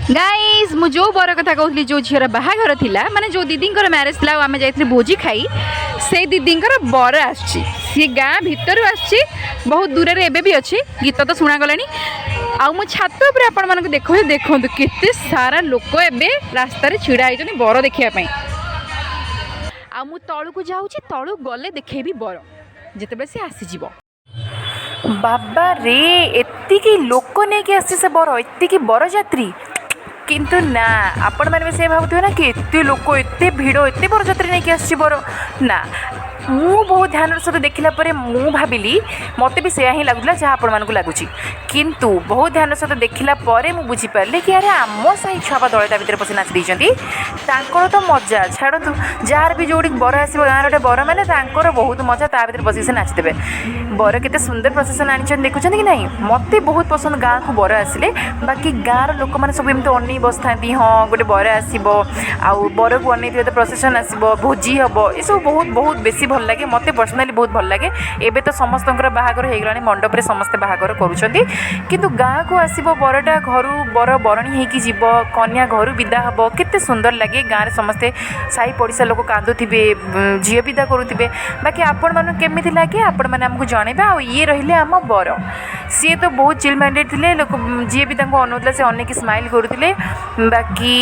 guys मु जो बर कथा कहली जो झीर बाहाघर थिला माने जो दीदी मैरेज थिला आम जाइए भोजी खाई से दीदी बर आसी गाँ भितर आसी बहुत दूर एबे भी अच्छी गीत तो शुणा गला आउ मु छात उपर आपण मानक देखो देखो केते सारा लोक एबे रास्ता रे छिड़ा होइछन बर देखिया आ मु तळु को जाउची तळु गले देखेबी बर जेतेबे से आसी जीवो बाबा रे एत्तिकी लोक नेकी आसी से बर एत्तिकी बर यात्री किंतु ना आपण मैंने से भावुवे ना कि एत लोक एत भिड़ एत बरजात्री नहीं आसी बर ना मु बहुत ध्यान सहित देखला मु भाविली मत भी से ही लगुला जहाँ आपण मानक लगुच किंतु बहुत ध्यान सहित देखला मु बुझीपारे कि अरे आम साई छुआ दलटा भितर पशि नाची तो मजा छाड़ू जार भी जो बर आसो गाँव गोटे बर मैंने बहुत मजा ता भर बस नाचीदे बर के सुंदर प्रसेसन आनी देखुं कि नहीं मत बहुत पसंद गाँव को बर आसिले बाकी गाँव लोक मैंने सब एमती अन बस था हाँ गोटे बर आसो आउ बर को अन तो प्रसेसन आसो भोजी हम ये सब बहुत बहुत बेसी भल लगे मत पर्सनाली बहुत भल लगे एबे तो समस्त बाहागर हो गला मंडप रे समस्ते बाहागर करुँच किंतु गाँ को आसो बरटा घर बर बरणी होगी कन्या घर विदा हम केते सुंदर लगे गाँव में समस्ते साई पड़िशा लोक कांदुवे झील विदा करुवे बाकी आपण मन केमी लगे आपण मैंने आमको जनइबा आ ये रहिले आम बर सी तो बहुत चिल माइंडेड थे लोक जी भी अनौला से अनेक स्माइल करुले बाकी